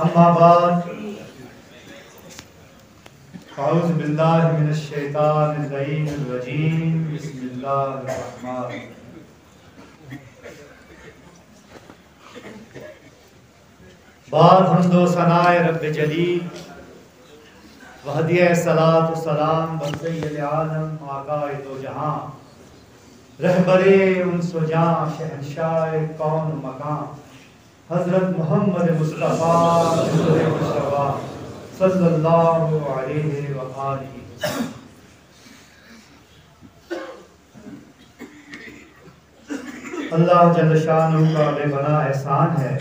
اما بعد اعوذ باللہ من الشیطان اللعین الرجیم بسم اللہ الرحمن بعد حمد و ثناء رب جلیل وہدیہ صلاۃ و سلام بر سید عالم آقا دو جہاں رہبر انس و جاں شہنشاہ کون و مکان حضرت محمد مصطفیٰ صلی اللہ علیہ وآلہ. اللہ جل شانہ کا بے پناہ احسان ہے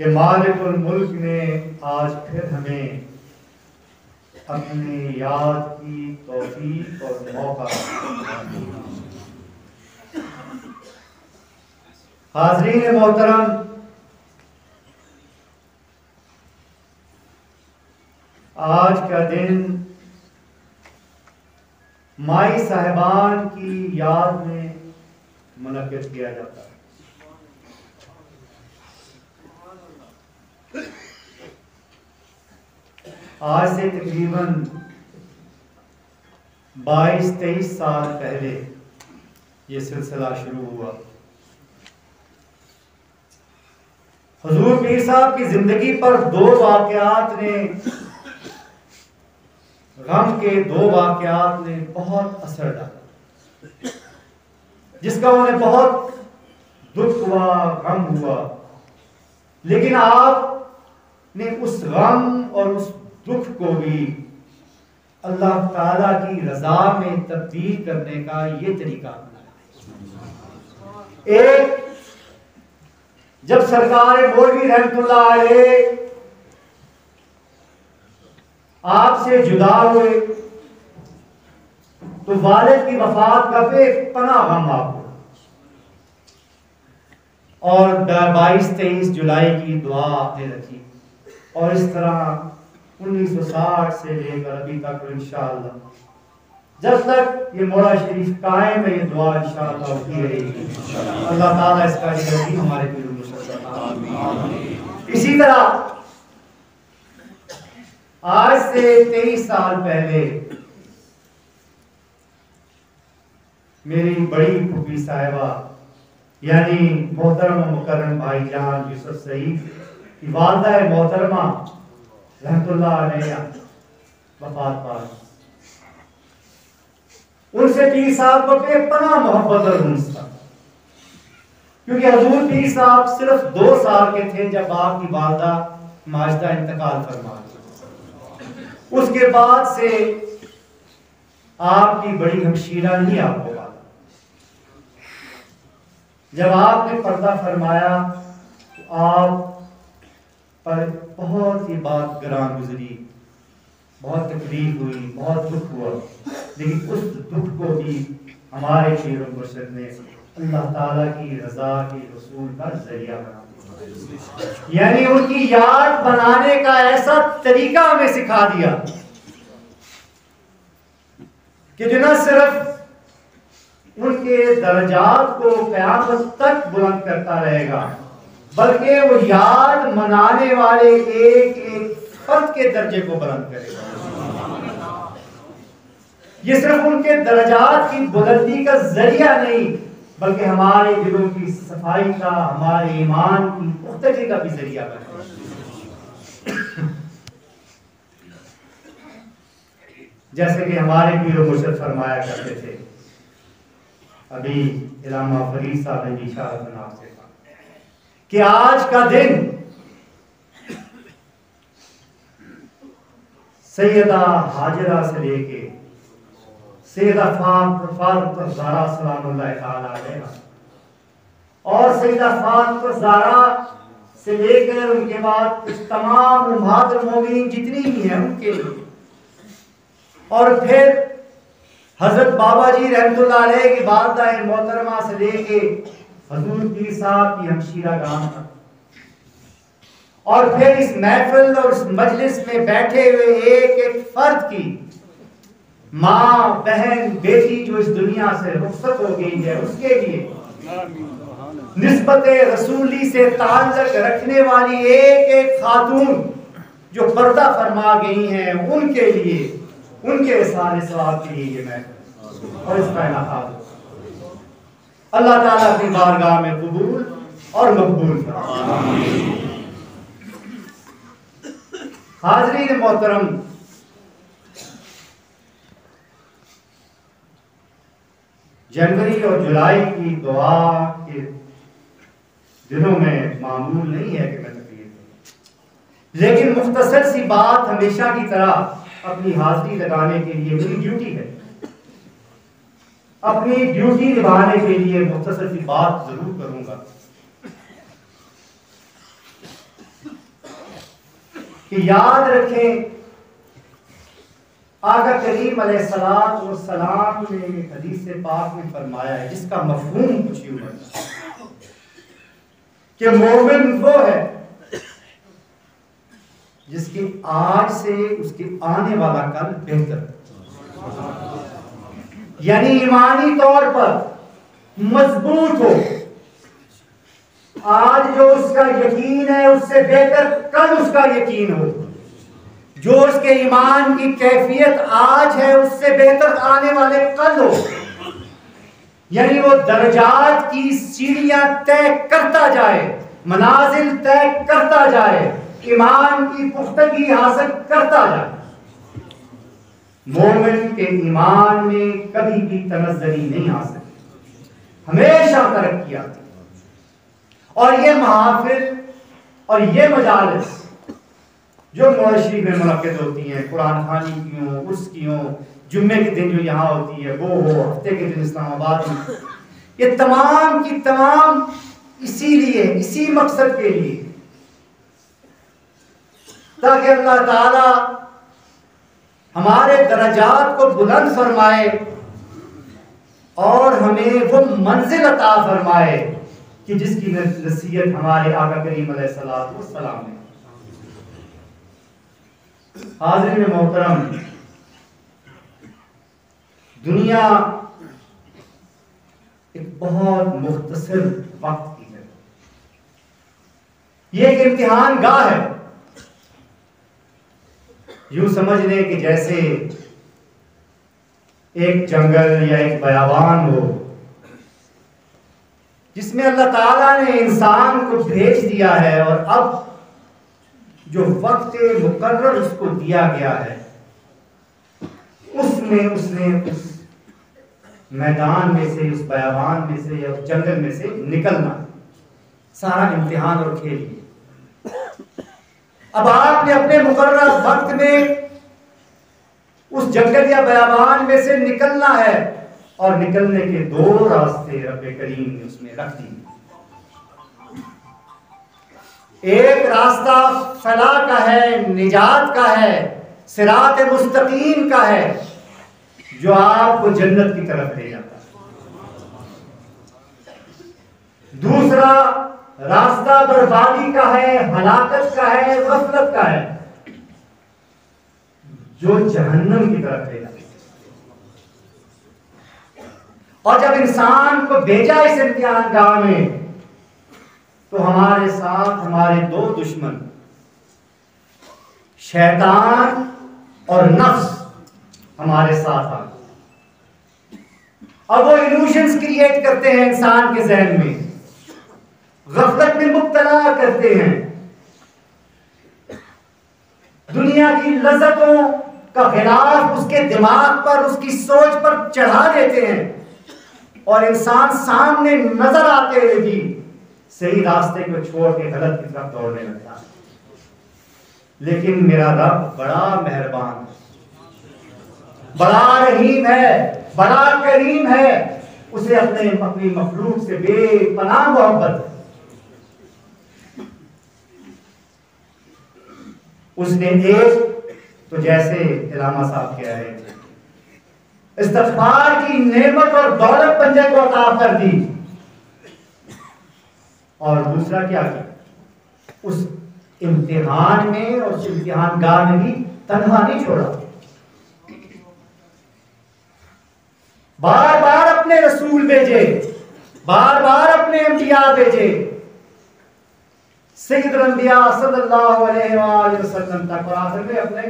کہ مالک الملک نے آج پھر ہمیں اپنی یاد کی توفیق اور موقع. حاضرین محترم، آج کا دن مائی صاحبان کی یاد میں منعقد کیا جاتا ہے. آج سے تقریباً 22-23 سال پہلے یہ سلسلہ شروع ہوا. حضور پیر صاحب کی زندگی پر دو واقعات نے، غم کے دو واقعات نے بہت اثر ڈالا، جس کا انہیں بہت دکھ ہوا، غم ہوا. لیکن آپ نے اس غم اور اس دکھ کو بھی اللہ تعالیٰ کی رضا میں تبدیل کرنے کا یہ طریقہ اپنایا. ایک، جب سرکار مولوی رحمت اللہ علیہ آپ سے جدا ہوئے تو والد کی وفات کا بے پناہ غم آپ کو، اور 22-23 جولائی کی دعا آپ نے رکھی، اور اس طرح 1960 سے لے کر ابھی تک انشاءاللہ جب تک یہ مولا شریف قائم ہے یہ دعا انشاءاللہ ہوتی رہے گی. اللہ تعالیٰ اس کا جزا ہمارے دل میں آمین. اسی طرح آج سے 23 سال پہلے میری بڑی پھوپھی صاحبہ یعنی محترم و مکرم بھائی جان یوسف سعید کی والدہ محترمہ رحمت اللہ علیہ وفات پا. ان سے پیر صاحب کو بے پناہ محبت اور انس تھا، کیونکہ حضور پیر صاحب صرف 2 سال کے تھے جب آپ کی والدہ ماجدہ انتقال فرما گئی. اس کے بعد سے آپ کی بڑی ہمشیرہ نہیں آپ کو پالا. جب آپ نے پردہ فرمایا تو آپ پر بہت ہی بات گراں گزری، بہت تکلیف ہوئی، بہت دکھ ہوا. لیکن اس دکھ کو بھی ہمارے پیر و مرشد نے اللہ تعالیٰ کی رضا کے رسول کا ذریعہ بنا دیا، یعنی ان کی یاد بنانے کا ایسا طریقہ ہمیں سکھا دیا کہ جو نہ صرف ان کے درجات کو قیامت تک بلند کرتا رہے گا بلکہ وہ یاد منانے والے ایک ایک فرد کے درجے کو بلند کرے گا. یہ صرف ان کے درجات کی بلندی کا ذریعہ نہیں بلکہ ہمارے دلوں کی صفائی کا، ہمارے ایمان کی پختگی کا بھی ذریعہ بنے گا. جیسے کہ ہمارے پیر و مرشد فرمایا کرتے تھے، ابھی علامہ فرید صاحب نے اشارہ بنا سے کہا کہ آج کا دن سیدہ حاجرہ سے لے کے سیدہ فاطمہ زہرا سلام اللہ تعالی علیہا اور سیدہ فاطمہ زہرا سے لے کر ان کے بعد تمام امہات المومنین جتنی بھی ہیں ان کے لیے، اور پھر حضرت بابا جی رحمت اللہ علیہ کی والدہ محترمہ سے لے کے حضور پیر صاحب کی ہمشیرہ گام تک، اور پھر اس محفل اور اس مجلس میں بیٹھے ہوئے ایک ایک فرد کی ماں، بہن، بیٹی جو اس دنیا سے رخصت ہو گئی ہے اس کے لیے نسبت رسولی سے تعلق رکھنے والی ایک ایک خاتون جو پردہ فرما گئی ہیں، ان کے لیے، ان کے احسان ثواب کے لیے یہ میں اور اس کا انعقاد اللہ تعالیٰ اپنی بارگاہ میں قبول اور مقبول فرمائے۔ حاضرین محترم، جنوری اور جولائی کی دعا کے دنوں میں معمول نہیں ہے کہ میں تقریر کروں، لیکن مختصر سی بات ہمیشہ کی طرح اپنی حاضری لگانے کے لیے میری ڈیوٹی ہے، اپنی ڈیوٹی نبھانے کے لیے مختصر سی بات ضرور کروں گا کہ یاد رکھیں آقا کریم علیہ السلام نے حدیث پاک میں فرمایا ہے، جس کا مفہوم کچھ یوں ہے کہ مومن وہ ہے جس کی آج سے اس کے آنے والا کل بہتر، یعنی ایمانی طور پر مضبوط ہو، آج جو اس کا یقین ہے اس سے بہتر کل اس کا یقین ہو، جو اس کے ایمان کی کیفیت آج ہے اس سے بہتر آنے والے کل ہو، یعنی وہ درجات کی سیڑھیاں طے کرتا جائے، منازل طے کرتا جائے، ایمان کی پختگی حاصل کرتا جائے۔ مومن کے ایمان میں کبھی بھی تنزلی نہیں آ سکتی، ہمیشہ ترقی آتی، اور یہ محافل اور یہ مجالس جو معاشری میں منعقد ہوتی ہیں، قرآن خوانی کی ہوں، اس کی ہوں، جمعے کے دن جو یہاں ہوتی ہے وہ ہو، ہفتے کے دن اسلام آباد میں، یہ تمام کی تمام اسی لیے، اسی مقصد کے لیے، تاکہ اللہ تعالی ہمارے درجات کو بلند فرمائے اور ہمیں وہ منزل عطا فرمائے کہ جس کی نصیحت ہمارے آقا کریم علیہ السلام نے۔ حاضرین محترم، دنیا ایک بہت مختصر وقت کی ہے، یہ ایک امتحان گاہ ہے، یوں سمجھ لیں کہ جیسے ایک جنگل یا ایک بیابان ہو جس میں اللہ تعالیٰ نے انسان کو بھیج دیا ہے، اور اب جو وقت مقرر اس کو دیا گیا ہے اس میں اس نے اس میدان میں سے، اس بیابان میں سے یا اس جنگل میں سے نکلنا، سارا امتحان اور کھیل ہے۔ اب آپ نے اپنے مقررہ وقت میں اس جنگل یا بیابان میں سے نکلنا ہے، اور نکلنے کے دو راستے رب کریم نے اس میں رکھ دیے۔ ایک راستہ فلاح کا ہے، نجات کا ہے، صراط مستقیم کا ہے، جو آپ کو جنت کی طرف لے جاتا ہے۔ دوسرا راستہ بربادی کا ہے، ہلاکت کا ہے، غفلت کا ہے، جو جہنم کی طرف لے جاتا ہے۔ اور جب انسان کو بھیجا اس امتحان گاہ میں تو ہمارے ساتھ ہمارے دو دشمن شیطان اور نفس ہمارے ساتھ آ گئے، اور وہ ایلوژنز کریٹ کرتے ہیں انسان کے ذہن میں، غفلت میں مبتلا کرتے ہیں، دنیا کی لذتوں کا خلاف اس کے دماغ پر، اس کی سوچ پر چڑھا دیتے ہیں، اور انسان سامنے نظر آتے ہوئے بھی صحیح راستے کو چھوڑ کے غلط کی طرف دوڑنے لگتا ہے۔ لیکن میرا رب بڑا مہربان ہے، بڑا رحیم ہے، بڑا کریم ہے، اسے اپنی مخلوق سے بے پناہ محبت ہے۔ اس نے ایک تو جیسے علامہ صاحب کہہ رہے تھے، استغفار کی نعمت اور دولت بندے کو عطا کر دی، اور دوسرا کیا کیا، اس امتحان میں اور اس امتحان گاہ میں بھی تنہا نہیں چھوڑا، بار بار اپنے رسول بھیجے، بار بار اپنے انبیاء بھیجے، سید الانبیاء صلی اللہ علیہ وآلہ وسلم تک، اور آخر میں اپنے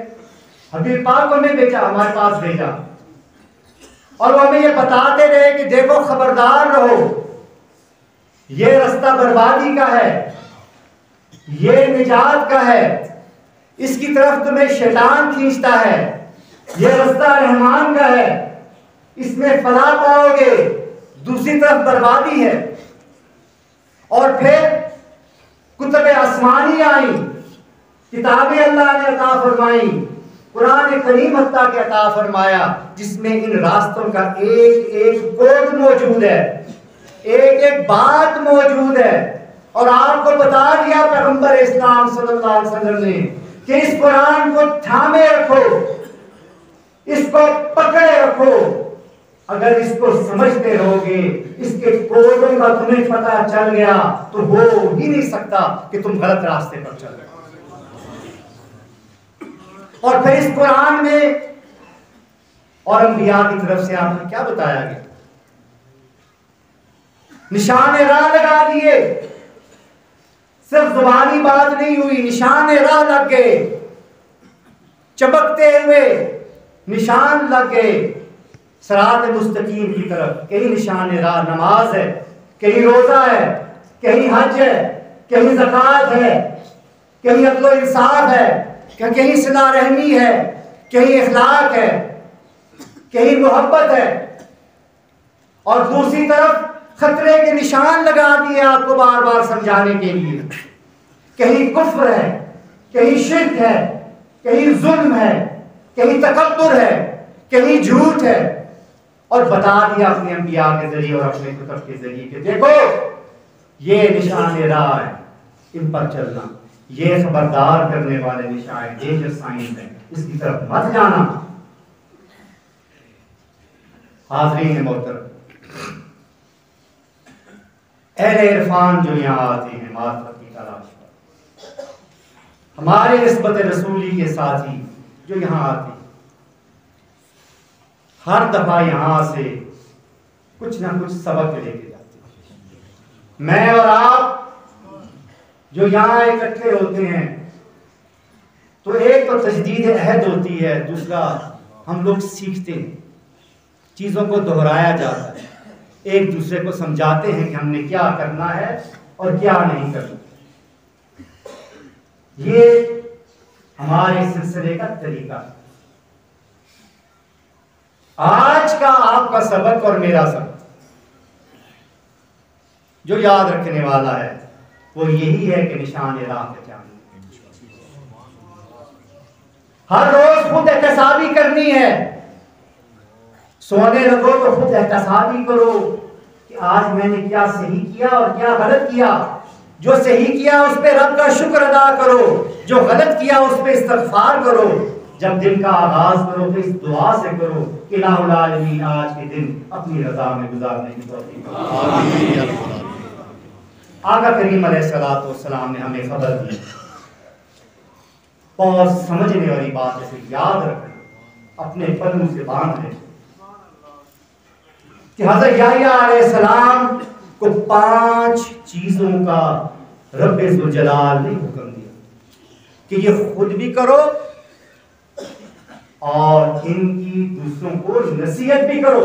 حبیب پاک کو ہمیں بھیجا، ہمارے پاس بھیجا، اور وہ ہمیں یہ بتاتے رہے کہ دیکھو خبردار رہو، یہ رستہ بربادی کا ہے، یہ نجات کا ہے، اس کی طرف تمہیں شیطان کھینچتا ہے، یہ رستہ رحمان کا ہے، اس میں فلاح پاؤ گے، دوسری طرف بربادی ہے۔ اور پھر کتب آسمانی آئیں، کتابیں اللہ نے عطا فرمائیں، قرآن کریم حتیٰ کہ عطا فرمایا، جس میں ان راستوں کا ایک ایک کوڈ موجود ہے، ایک ایک بات موجود ہے، اور آپ کو بتا دیا پیغمبر اسلام صلی اللہ علیہ وسلم نے کہ اس قرآن کو تھامے رکھو، اس کو پکڑے رکھو، اگر اس کو سمجھتے رہو گے، اس کے کوڈوں کا تمہیں پتہ چل گیا تو ہو ہی نہیں سکتا کہ تم غلط راستے پر چل رہے۔ اور پھر اس قرآن میں اور انبیاء کی طرف سے آپ نے کیا بتایا گیا؟ نشان راہ لگا دیے، صرف زبانی بات نہیں ہوئی، نشان راہ لگ گئے، چمکتے ہوئے نشان لگ گئے صراط مستقیم کی طرف۔ کہیں نشان راہ نماز ہے، کہیں روزہ ہے، کہیں حج ہے، کہیں زکوٰۃ ہے، کہیں عدل و انصاف ہے، کہیں صلہ رحمی ہے، کہیں اخلاق ہے، کہیں محبت ہے، اور دوسری طرف خطرے کے نشان لگا دیے آپ کو بار بار سمجھانے کے لیے۔ کہیں کفر ہے، کہیں شرک ہے، کہیں ظلم ہے، کہیں تکبر ہے، کہیں جھوٹ ہے، اور بتا دیا اپنے انبیاء کے ذریعے اور اپنے کتب کے ذریعے کہ دیکھو یہ نشان راہ ہے، ان پر چلنا، یہ خبردار کرنے والے نشان ڈینجر سائنس ہے، اس کی طرف مت جانا۔ حاضرین محترم، اہل عرفان جو یہاں آتے ہیں معرفت کی تلاش پر، ہمارے نسبت رسولی کے ساتھی جو یہاں آتے ہیں، ہر دفعہ یہاں سے کچھ نہ کچھ سبق لے کے جاتے ہیں۔ میں اور آپ جو یہاں اکٹھے ہوتے ہیں تو ایک تو تجدید عہد ہوتی ہے، دوسرا ہم لوگ سیکھتے ہیں، چیزوں کو دہرایا جاتا ہے، ایک دوسرے کو سمجھاتے ہیں کہ ہم نے کیا کرنا ہے اور کیا نہیں کرنا۔ یہ ہمارے سلسلے کا طریقہ ہے۔ آج کا آپ کا سبق اور میرا سبق جو یاد رکھنے والا ہے وہ یہی ہے کہ نشان راہ پہچاننا، ہر روز خود احتسابی کرنی ہے۔ سونے لگو تو خود احتسابی کرو کہ آج میں نے کیا صحیح کیا اور کیا غلط کیا۔ جو صحیح کیا اس پہ رب کا شکر ادا کرو، جو غلط کیا اس پہ استغفار کرو۔ جب دن کا آغاز کرو تو اس دعا سے کرو کہ الہ العالمین آج کے دن اپنی رضا میں گزارنے کی توفیق دے۔ آقا کریم علیہ الصلوۃ والسلام نے ہمیں خبر دی، اور سمجھنے والی بات اسے یاد رکھنا، اپنے پلوں سے باندھ لیں کہ حضرت یحییٰ علیہ السلام کو 5 چیزوں کا رب ذوالجلال نے حکم دیا کہ یہ خود بھی کرو اور ان کی دوسروں کو نصیحت بھی کرو۔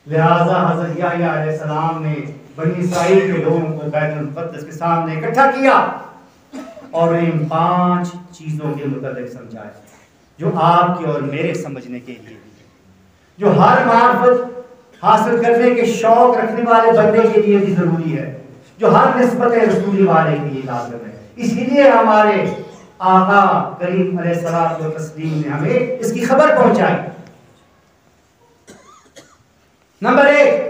لہذا حضرت یحییٰ علیہ السلام نے بنی اسرائیل کے لوگوں کو بیت المقدس کے سامنے اکٹھا کیا اور ان 5 چیزوں کے متعلق سمجھایا جو آپ کے اور میرے سمجھنے کے لیے، جو ہر معرفت حاصل کرنے کے شوق رکھنے والے بندے کے لیے بھی ضروری ہے، جو ہر نسبت رسولی والے کے لیے لازم ہے۔ اسی لیے ہمارے آقا کریم علیہ الصلوۃ والتسلیم نے ہمیں اس کی خبر پہنچائی۔ نمبر 1،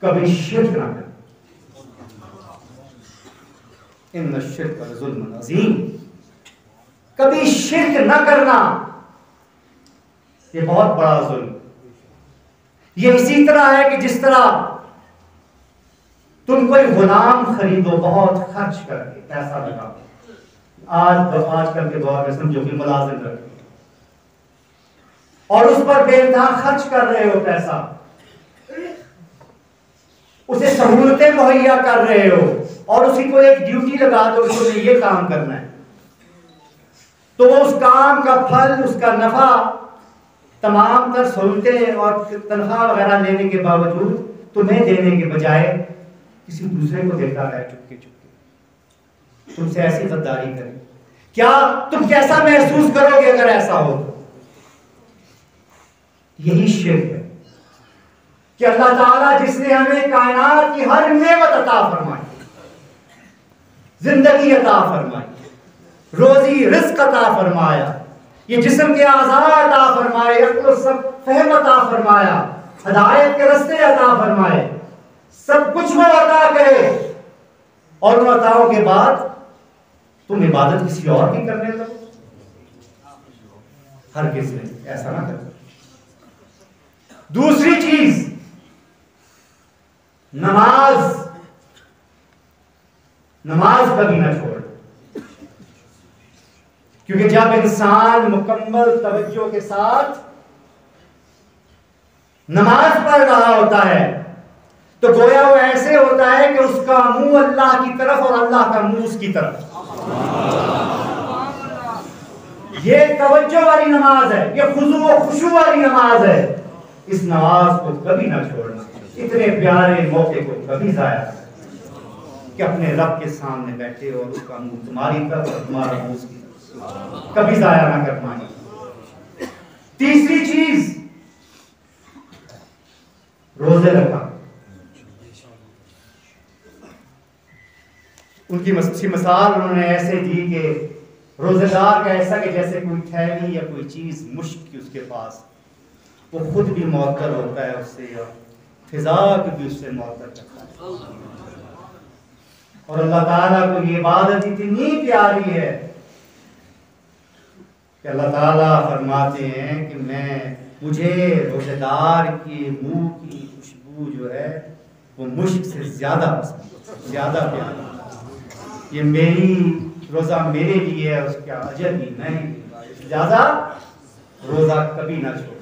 کبھی شرک نہ کرنا، ان الشرک لظلم عظیم، کبھی شرک نہ کرنا یہ بہت بڑا ظلم۔ یہ اسی طرح ہے کہ جس طرح تم کوئی غلام خریدو بہت خرچ کر کے، پیسہ لگا، آج کل کے دور میں سمجھو کہ ملازم رکھو، اور اس پر بے انتہا خرچ کر رہے ہو پیسہ، اسے سہولتیں مہیا کر رہے ہو، اور اسی کو ایک ڈیوٹی لگا دو کہ تمہیں یہ کام کرنا ہے، تو وہ اس کام کا پھل، اس کا نفع، تمام تر سہولتیں اور تنخواہ وغیرہ لینے کے باوجود تمہیں دینے کے بجائے کسی دوسرے کو دیتا ہے چپکے چپکے، تم سے ایسی غداری کرے، کیا تم کیسا محسوس کرو گے اگر ایسا ہو؟ یہی شرک ہے کہ اللہ تعالیٰ جس نے ہمیں کائنات کی ہر نعمت عطا فرمائی، زندگی عطا فرمائی، روزی رزق عطا فرمایا، یہ جسم کے اعضاء عطا فرمائے، عقل و فہم عطا فرمایا، ہدایت کے رستے عطا فرمائے، سب کچھ وہ عطا کرے، اور ان عطاؤں کے بعد تم عبادت کسی اور کی کرنے لگو؟ ہرگز نہیں، ایسا نہ کرو۔ دوسری چیز، نماز کبھی نہ چھوڑ، کیونکہ جب انسان مکمل توجہ کے ساتھ نماز پڑھ رہا ہوتا ہے تو گویا وہ ایسے ہوتا ہے کہ اس کا منہ اللہ کی طرف اور اللہ کا منہ اس کی طرف۔ یہ توجہ والی نماز ہے، یہ خضوع و خشوع والی نماز ہے، اس نماز کو کبھی نہ چھوڑنا، اتنے پیارے موقع کو کبھی ضائع نہ کرنا کہ اپنے رب کے سامنے بیٹھے اور اس کا منہ تمہاری طرف اور تمہارا منہ اس کی طرف، کبھی ضائع نہ کرنا۔ تیسری چیز، روزے رکھا۔ ان کی مثال انہوں نے ایسے دی کہ روزے دار کا ایسا کہ جیسے کوئی تھیلی یا کوئی چیز مشک کی اس کے پاس، وہ خود بھی معطل ہوتا ہے اس سے، فضا کو بھی اس سے معطل رکھتا ہے۔ اور اللہ تعالیٰ کو یہ عبادت اتنی پیاری ہے کہ اللہ تعالیٰ فرماتے ہیں کہ مجھے روزے دار کے منہ کی خوشبو جو ہے وہ مشک سے زیادہ پسند، زیادہ پیاری۔ یہ میری روزہ میرے لیے ہے، اس کا اجر بھی میں ہی دوں گا، لہٰذا روزہ کبھی نہ چھوڑ۔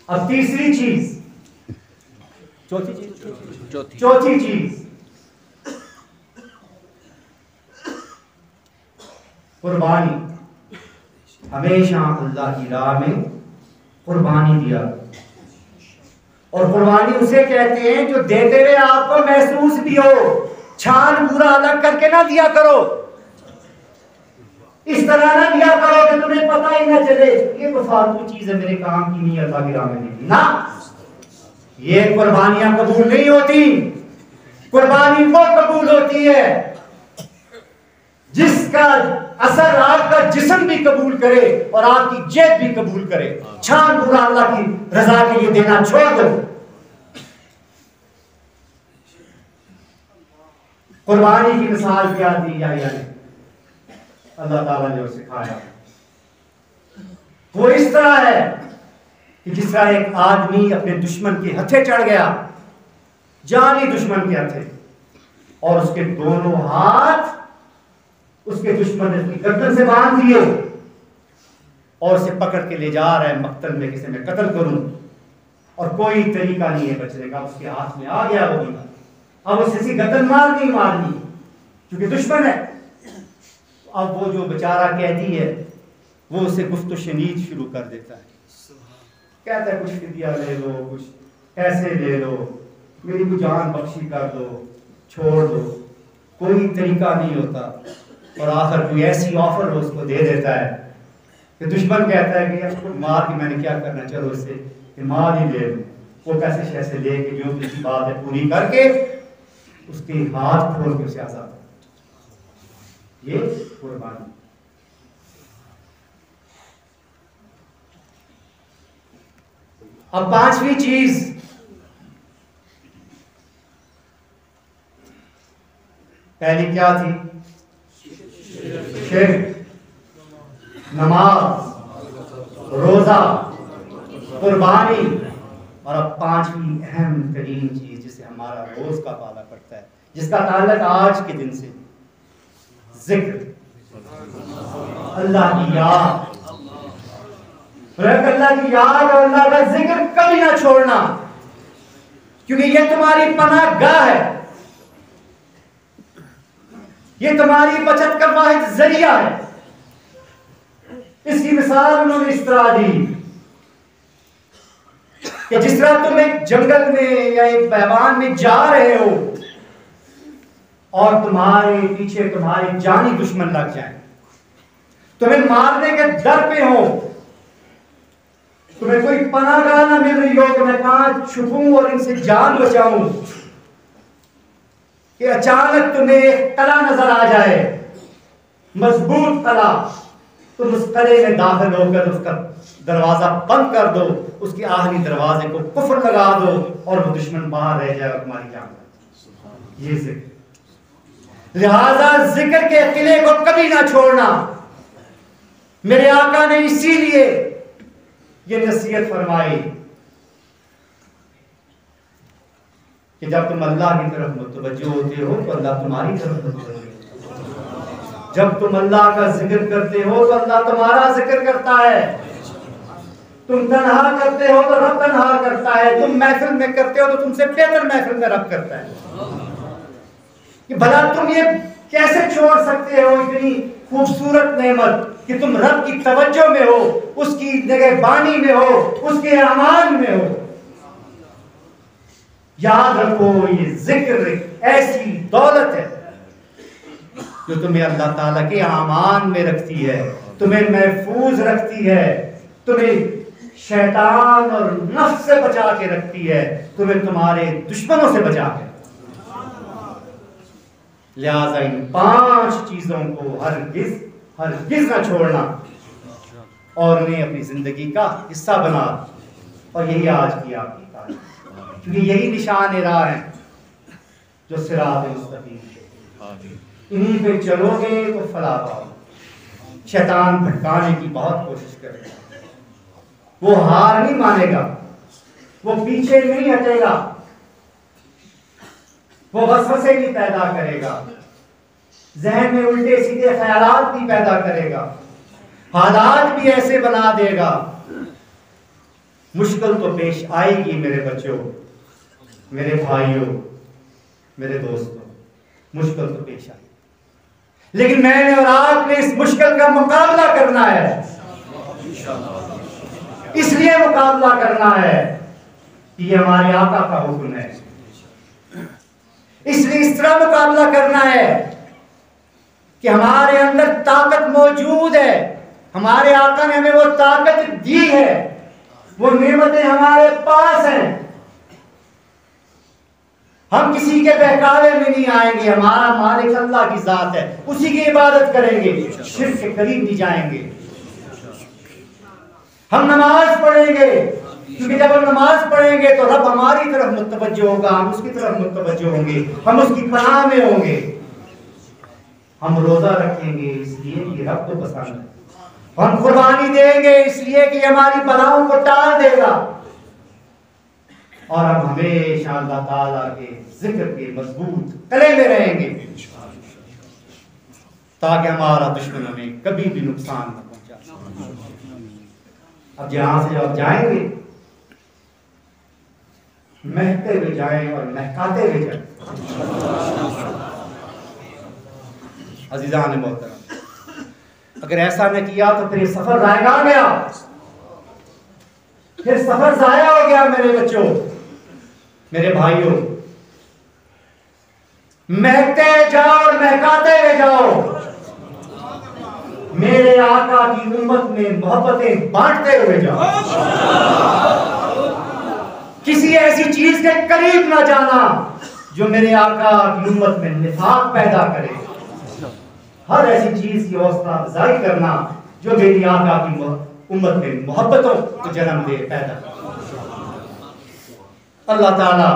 اب تیسری چیز، چوتھی چیز قربانی۔ ہمیشہ اللہ کی راہ میں قربانی دیا، اور قربانی اسے کہتے ہیں جو دیتے ہوئے آپ کو محسوس بھی ہو، چھان پورا الگ کر کے نہ دیا کرو، اس طرح نہ دیا کرو کہ تمہیں پتہ ہی نہ چلے یہ تو فالتو چیز ہے، میرے کام کی نہیں ہے، اللہ کی راہ میں نہیں۔ نہ، یہ قربانیاں قبول نہیں ہوتی۔ قربانی وہ قبول ہوتی ہے جس کا اثر آپ کا جسم بھی قبول کرے اور آپ کی جیب بھی قبول کرے۔ چھان پورا اللہ کی رضا کے لیے دینا چھوڑ دو۔ قربانی کی مثال کیا دی یحییٰ نے، اللہ تعالیٰ نے اسے سکھایا، وہ اس طرح ہے کہ جس طرح ایک آدمی اپنے دشمن کے ہتھے چڑھ گیا، جانی دشمن کے ہتھے، اور اس کے دونوں ہاتھ اس کے دشمن نے گردن سے باندھ دیے اور اسے پکڑ کے لے جا رہا ہے مقتل میں، کسی میں قتل کروں، اور کوئی طریقہ نہیں ہے بچنے کا، اس کے ہاتھ میں آ گیا وہ بندہ، اب اسے اسی گردن مارنی کیونکہ دشمن ہے۔ اب وہ جو بیچارہ قیدی ہے وہ اسے گفت و شنید شروع کر دیتا ہے، کہتا ہے کچھ فدیہ لے لو، کچھ پیسے لے لو، میری کو جان بخشی کر دو، چھوڑ دو۔ کوئی طریقہ نہیں ہوتا، اور آخر کوئی ایسی آفر اس کو دے دیتا ہے کہ دشمن کہتا ہے کہ مار کے میں نے کیا کرنا، چلو اس سے کہ مار ہی لے لوں۔ وہ پیسے شیسے لے کے جو کسی بات ہے پوری کر کے اس کے ہاتھ کھول کے اسے آزاد، یہ قربانی۔ اب پانچویں چیز، پہلی کیا تھی؟ شرک، نماز، روزہ، قربانی، اور اب پانچویں اہم ترین چیز جسے ہمارا روز کا پالا پڑتا ہے، جس کا تعلق آج کے دن سے، ذکر، اللہ کی یاد۔ اللہ کی یاد اور اللہ کا ذکر کبھی نہ چھوڑنا، کیونکہ یہ تمہاری پناہ گاہ ہے، یہ تمہاری بچت کا واحد ذریعہ ہے۔ اس کی مثال انہوں نے اس طرح دی کہ جس طرح تم ایک جنگل میں یا ایک بیابان میں جا رہے ہو اور تمہارے پیچھے تمہارے جانی دشمن لگ جائیں، تمہیں مارنے کے ڈر پہ ہو، تمہیں کوئی پناہ گاہ نہ مل رہی ہو کہ میں کہاں چھپوں اور ان سے جان بچاؤں، کہ اچانک تمہیں ایک قلعہ نظر آ جائے، مضبوط قلعہ، تم اس قلعے میں داخل ہو کر اس کا دروازہ بند کر دو، اس کے آخری دروازے کو کفر لگا دو اور وہ دشمن باہر رہ جائے اور تمہاری جان۔ یہ ذکر، لہذا ذکر کے قلعے کو کبھی نہ چھوڑنا۔ میرے آقا نے اسی لیے یہ نصیحت فرمائی کہ جب تم اللہ کی طرف متوجہ ہوتے ہو تو اللہ تمہاری طرف متوجہ ہوتا ہے، جب تم اللہ کا ذکر کرتے ہو تو اللہ تمہارا ذکر کرتا ہے، تم تنہا کرتے ہو تو رب تنہا کرتا ہے، تم محفل میں کرتے ہو تو تم سے بہتر محفل میں رب کرتا ہے۔ کہ بھلا تم یہ کیسے چھوڑ سکتے ہو اتنی خوبصورت نعمت کہ تم رب کی توجہ میں ہو، اس کی نگہبانی میں ہو، اس کے امان میں ہو۔ یاد رکھو یہ ذکر ایسی دولت ہے جو تمہیں اللہ تعالیٰ کے امان میں رکھتی ہے، تمہیں محفوظ رکھتی ہے، تمہیں شیطان اور نفس سے بچا کے رکھتی ہے، تمہیں تمہارے دشمنوں سے بچا کے۔ لہذا ان 5 چیزوں کو ہرگز نہ چھوڑنا اور انہیں اپنی زندگی کا حصہ بنا، اور یہی آج کی آپ کی تعلیم، کیونکہ یہی نشان راہ ہیں جو صراط مستقیم ہے، انہی پہ چلو گے تو فلاح پاؤ۔ شیطان بھٹکانے کی بہت کوشش کرے گا، وہ ہار نہیں مانے گا، وہ پیچھے نہیں ہٹے گا، وہ وسوسے بھی پیدا کرے گا، ذہن میں الٹے سیدھے خیالات بھی پیدا کرے گا، حالات بھی ایسے بنا دے گا۔ مشکل تو پیش آئے گی میرے بچوں، میرے بھائیوں، میرے دوستوں، مشکل تو پیش آئے گی، لیکن میں نے اور آپ نے اس مشکل کا مقابلہ کرنا ہے۔ اس لیے مقابلہ کرنا ہے کہ یہ ہمارے آقا کا حکم ہے، اس لیے اس طرح مقابلہ کرنا ہے کہ ہمارے اندر طاقت موجود ہے، ہمارے آقا نے ہمیں وہ طاقت دی ہے، وہ نعمتیں ہمارے پاس ہیں۔ ہم کسی کے بہکاوے میں نہیں آئیں گے، ہمارا مالک اللہ کی ذات ہے، اسی کی عبادت کریں گے، شرک کے قریب نہیں جائیں گے۔ ہم نماز پڑھیں گے، کیونکہ جب ہم نماز پڑھیں گے تو رب ہماری طرف متوجہ ہوگا، ہم اس کی طرف متوجہ ہوں گے، ہم اس کی پناہ میں ہوں گے۔ ہم روزہ رکھیں گے اس لیے کہ رب کو پسند ہے، ہم قربانی دیں گے اس لیے کہ ہماری بلاؤں کو ٹال دے گا، اور ہم ہمیشہ اللہ تعالیٰ کے ذکر کے مضبوط قلعے میں رہیں گے تاکہ ہمارا دشمن ہمیں کبھی بھی نقصان نہ پہنچا۔ اب یہاں سے جب جائیں گے مہکتے ہوئے جائیں اور مہکاتے ہوئے جائیں۔ عزیزان محترم، اگر ایسا نہ کیا تو پھر یہ سفر ضائع گیا، پھر سفر ضائع ہو گیا۔ میرے بچوں، میرے بھائیوں، مہکتے جاؤ اور مہکاتے ہوئے جاؤ، میرے آقا کی امت میں محبتیں بانٹتے ہوئے جاؤ۔ کسی ایسی چیز کے قریب نہ جانا جو میرے آقا کی امت میں نفاق پیدا کرے، ہر ایسی چیز کی حوصلہ افزائی کرنا جو میری آقا کی امت میں محبتوں کو جنم دے، پیدا کرے۔ اللہ تعالیٰ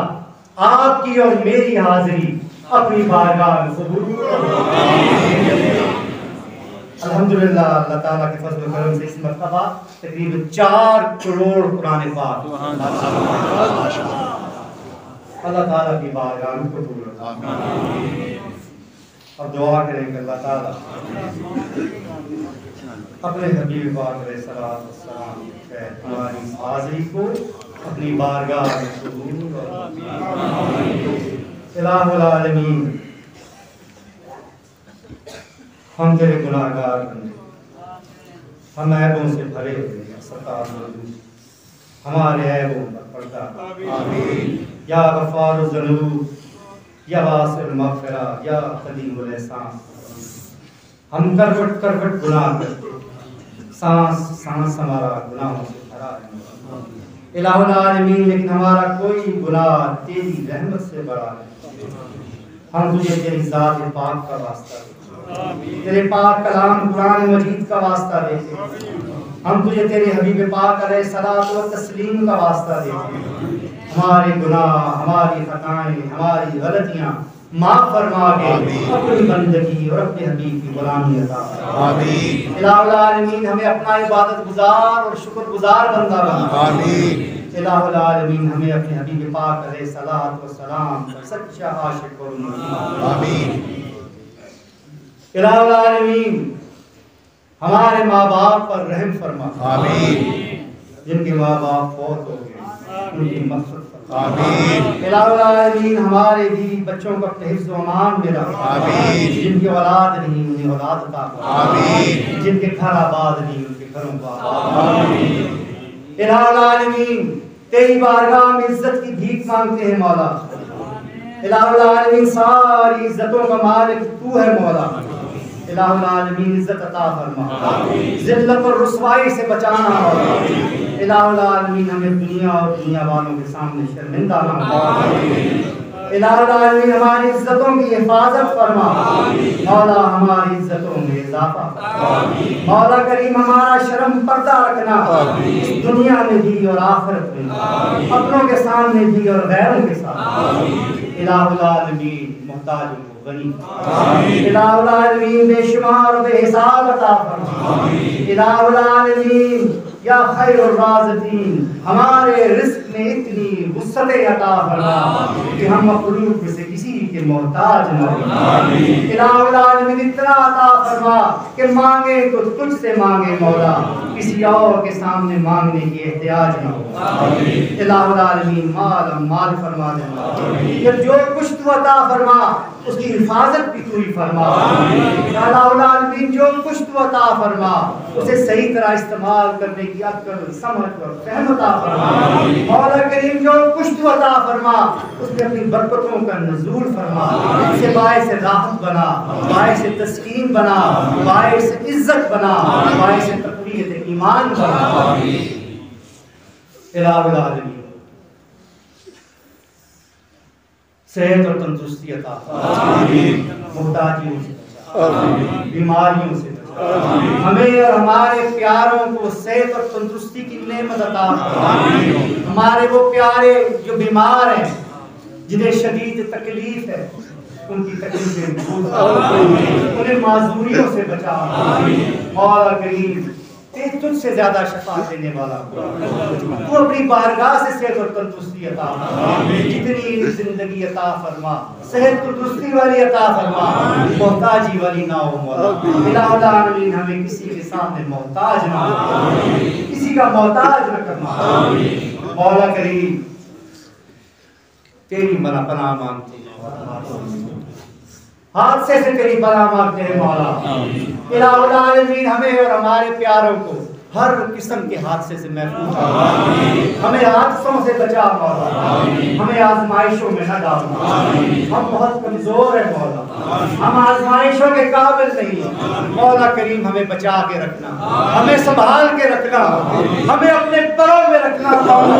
آپ کی اور میری حاضری اپنی بارگاہ میں قبول کرے۔ الحمدللہ اللہ تعالیٰ کے فضل و کرم سے اس مرتبہ تقریباً 4 کروڑ قرآن پاک اللہ تعالیٰ کی بارگاہ میں قبول کرے۔ اب دعا کریں کہ اللہ تعالیٰ اپنے حبیب پاک علیہ السلام ہماری حاضری کو اپنی بارگاہ میں قبول اور الہ العالمین ہم تیرے گناہگار بندے، ہم عیبوں سے بھرے ہوئے ہیں، ستار موجود ہمارے عیبوں پر پردہ آمین یا غفار الذنوب یا واسع المغفرہ یا قدیم الاحسان۔ ہم کروٹ کروٹ گناہ کرتے، سانس سانس ہمارا گناہوں سے بھرا ہے الہ العالمین، لیکن ہمارا کوئی گناہ تیری رحمت سے بڑا ہے۔ ہم تجھے تیری ذات پاک کا واسطہ دیتے، تیرے پاک کلام قرآن مجید کا واسطہ دیتے، ہم تجھے تیرے حبیب پاک علیہ الصلوۃ والتسلیم کا واسطہ دیتے ہیں۔ ہمارے گناہ، ہماری خطائیں، ہماری غلطیاں معاف فرما کے اپنی بندگی اور اپنے حبیب کی غلامی عطا فرما۔ آمین۔ الہ العالمین ہمیں اپنا عبادت گزار اور شکر گزار بندہ بنا۔ آمین۔ الہ العالمین ہمیں اپنے حبیب پاک علیہ الصلوۃ والسلام کا سچا عاشق اور مرید۔ آمین۔ الہ العالمین ہمارے ماں باپ پر رحم فرما۔ آمین۔ جن کے ماں باپ فوت ہو گئے ان کی مغفرت فرما۔ آمین۔ الہ العالمین ہمارے بیوی بچوں کو اپنے حفظ و امان میں رکھ۔ آمین۔ جن کی اولاد نہیں انہیں اولاد عطا فرما۔ آمین۔ جن کے گھر آباد نہیں ان کے گھروں کو آباد۔ آمین۔ الہ العالمین تیری بارگاہ میں عزت کی بھیک مانگتے ہیں مولا۔ الہ العالمین ساری عزتوں کا مالک تو ہے مولا۔ الہ العالمین عزت عطا فرما، ذلت اور رسوائی سے بچانا مولا۔ الہ العالمین ہمیں دنیا اور دنیا والوں کے سامنے شرمندہ نہ ہونا۔ الہ العالمین ہماری عزتوں کی حفاظت فرما مولا، ہماری عزتوں میں اضافہ فرما مولا کریم، ہمارا شرم پردہ رکھنا اس دنیا میں بھی اور آخرت میں، اپنوں کے سامنے بھی اور غیروں کے سامنے۔ الہ العالمین محتاجوں کو غنی، الہ العالمین بے شمار و بے حساب عطا فرما۔ الہ العالمین یا خیر الرازقین ہمارے رزق میں اتنی وسعتیں عطا فرما کہ ہم مخلوق میں سے کسی کے محتاج نہ ہوں۔ الہ العالمین اتنا عطا فرما کہ مانگے تو تجھ سے مانگے مولا، کسی اور کے سامنے مانگنے کی احتیاج نہ ہو۔ الہ العالمین مال فرما دینا، کہ جو کچھ تو عطا فرما اس کی حفاظت بھی تو ہی فرما۔ الہ العالمین جو کچھ تو عطا فرما اسے صحیح طرح استعمال کرنے کی عقل، سمجھ اور فہم عطا فرما۔ مولا کریم جو کچھ تو عطا فرما اس میں اپنی برکتوں کا نزول فرما، اسے باعث راحت بنا، باعث تسکین بنا، باعث عزت بنا، باعث تقویت ایمان بنا۔ الہ العالمین صحت اور تندرستی عطا فرما، محتاجیوں سے بچا، بیماریوں سے بچا، ہمیں اور ہمارے پیاروں کو صحت اور تندرستی کی نعمت عطا فرما۔ ہمارے وہ پیارے جو بیمار ہیں، جنہیں شدید تکلیف ہے، ان کی تکلیفیں دور فرما، انہیں معذوریوں سے بچا۔ مولا کریم تجھ سے زیادہ شفا دینے والا تو اپنی بارگاہ سے صحت اور تندرستی عطا فرما، جتنی زندگی عطا فرما صحت تندرستی والی عطا فرما، محتاجی والی نہ ہو مولا۔ الہ العالمین ہمیں کسی کے سامنے محتاج نہ ہو، کسی کا محتاج نہ کرنا۔ مولا کریم تیری پناہ مانگتے ہیں، حادثے سے تیری پناہ مانگتے ہیں مولا۔ الہ العالمین ہمیں اور ہمارے پیاروں کو ہر قسم کے حادثے سے محفوظ کر، ہمیں حادثوں سے بچا مولا، ہمیں آزمائشوں میں نہ ڈالنا، ہم بہت کمزور ہیں مولا، ہم آزمائشوں کے قابل نہیں ہیں مولا کریم، ہمیں بچا کے رکھنا، ہمیں سنبھال کے رکھنا، ہمیں اپنے پروں میں رکھنا مولا۔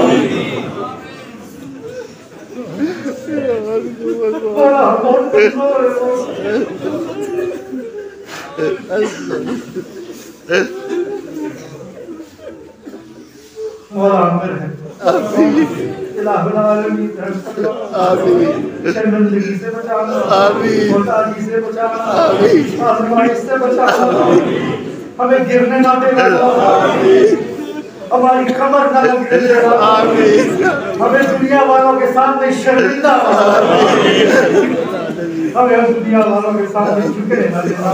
الہ العالمین شرمندگی سے بچانا، محتاجی سے بچانا، آزمائش سے بچانا، ہمیں گرنے نہ دینا، ہماری کمر نہ لگنے دینا، ہمیں دنیا والوں کے سامنے شرمندہ بنا۔ ہمیں ہم دنیا والوں کے سامنے جھکے نہ دینا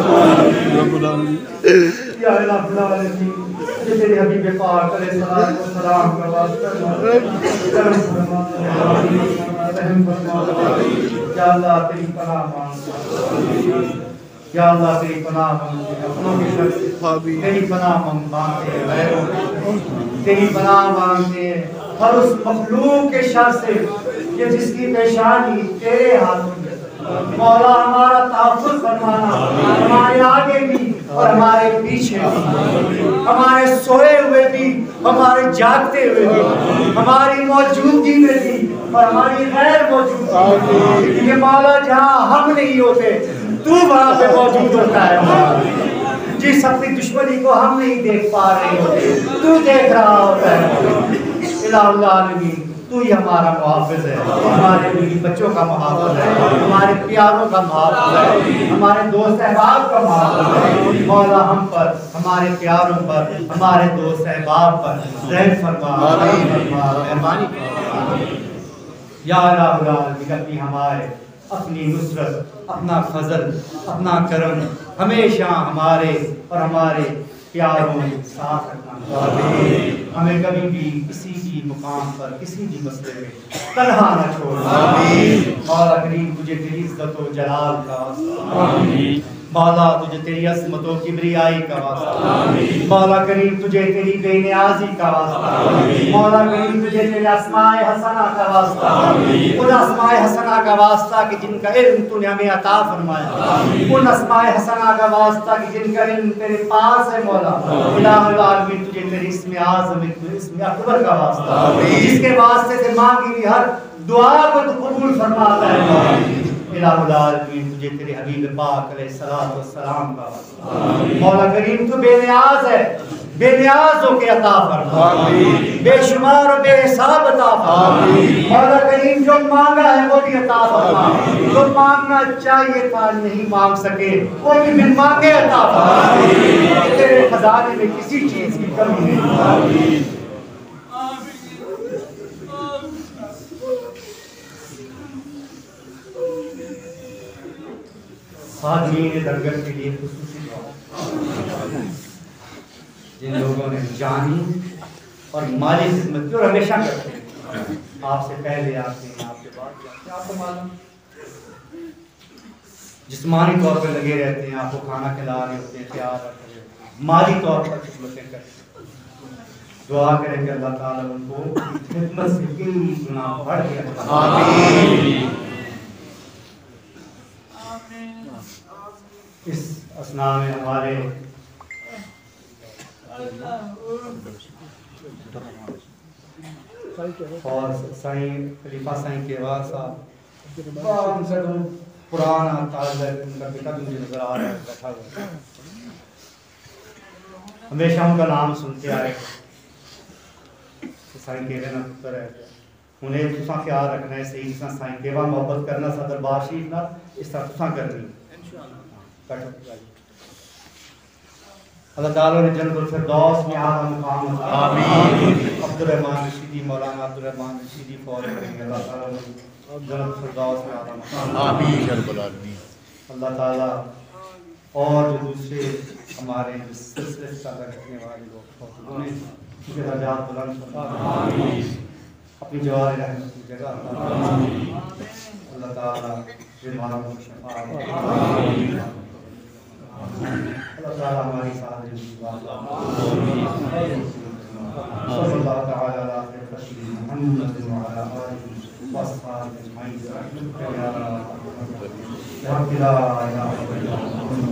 یا الہ العالمین کہ تیرے حبیب پاک علیہ الصلوۃ والسلام کا واسطہ کرم فرما رحم فرما یا اللہ تیری پناہ مانگتے یا اللہ تیری پناہ مانگتے اپنوں کے شر سے تیری پناہ مانگتے ہیں غیروں تیری پناہ مانگتے ہیں ہر اس مخلوق کے شر سے کہ جس کی پیشانی تیرے ہاتھوں میں مولا ہمارا تحفظ فرمانا ہمارے آگے بھی اور ہمارے پیچھے بھی ہمارے سوئے ہوئے بھی ہمارے جاگتے ہوئے بھی ہماری موجودگی میں بھی اور ہماری غیر موجودگی یہ مولا جہاں ہم نہیں ہوتے تو وہاں پہ موجود ہوتا ہے جس اپنی دشمنی کو ہم نہیں دیکھ پا رہے ہوتے تو دیکھ رہا ہوتا ہے الہ العالمین تو ہی ہمارا محافظ ہے ہمارے بیوی بچوں کا محافظ ہے ہمارے پیاروں کا محافظ ہے ہمارے دوست احباب کا محافظ ہے مولا ہم پر ہمارے پیاروں پر ہمارے دوست احباب پر رحم فرما مہربانی فرما یا الہ العالمین اپنی ہمارے اپنی نصرت اپنا فضل اپنا کرم ہمیشہ ہمارے اور ہمارے پیاروں ساتھ رکھنا ہمیں کبھی بھی کسی بھی مقام پر کسی بھی مسئلے میں تنہا نہ چھوڑنا مولا کریم تجھے تیری عزت و جلال کا واسطہ مولا تجھے تیری عظمت و کبریائی کا واسطہ مولا کریم تجھے تیری بے نیازی کا واسطہ مولا کریم تجھے تیرے اسماء حسنہ کا واسطہ ان اسماء حسنہ کا واسطہ کہ جن کا علم تو نے ہمیں عطا فرمایا ان اسماء حسنہ کا واسطہ کہ جن کا علم تیرے پاس ہے مولا الہ العالمین تجھے تیری اسم اعظم اسم اکبر کا واسطہ جس کے واسطے سے مانگی ہوئی ہر دعا کو تو قبول فرماتا ہے الہ العالمین تجھے تیرے حبیب پاک علیہ الصلوۃ والسلام کا واسطہ مولا کریم تو بے نیاز ہے بے نیاز ہو کے عطا فرما بے شمار و بے حساب عطا فرما مولا کریم جو مانگا ہے وہ بھی عطا فرما جو مانگنا چاہیے تھا نہیں مانگ سکے وہ بھی بن مانگے عطا فرما تیرے خزانے میں کسی چیز کی کمی نہیں خادمین درگاہ کے لیے خصوصی دعا جن لوگوں نے جانی اور مالی خدمت کی اور ہمیشہ کرتے ہیں آپ سے پہلے آتے ہیں آپ کے بعد جاتے ہیں آپ کو معلوم جسمانی طور پہ لگے رہتے ہیں آپ کو کھانا کھلا رہے ہوتے ہیں خیال رکھ رہے ہوتے ہیں مالی طور پر خدمتیں کرتے ہیں دعا کریں کہ اللہ تعالیٰ ان کو خدمت سے کئی گناہ بڑھ کے آمین اس اسنا میں ہمارے اور سائیں خلیفہ سائیں کیوار صاحب ان سے پرانا تعلق ان کا بیٹا بھی مجھے نظر آ رہا ہے بیٹھا ہوا ہمیشہ ان کا نام سنتے آئے سائیں کیوے نہ پتر ہے انہیں تساں خیال رکھنا ہے صحیح جس سائیں کیوا محبت کرنا صدر بار شریف نہ اس طرح تساں کرنی اللہ تعالیٰ نے جنت الفردوس میں اعلیٰ مقام آمین عبد الرحمن رشیدی مولانا عبد الرحمن رشیدی فوت کریں گے اللہ تعالیٰ نے جنت الفردوس میں اعلیٰ مقام آمین رب العالمین اللہ تعالیٰ اور جو دوسرے ہمارے سلسلے سے تعلق رکھنے والے لوگ انہوں نے ان کے درجات بلند فرما اپنی جوار رحمت کی جگہ اللہ تعالیٰ بیماروں کو شفا اللہ تعالیٰ ہماری ساتھ صلی اللہ تعالیٰ علیہ وسلم محمد وعلی آلہ وصحبہ اجمعین برحمتک یا ارحم الراحمین لا الہ الا انت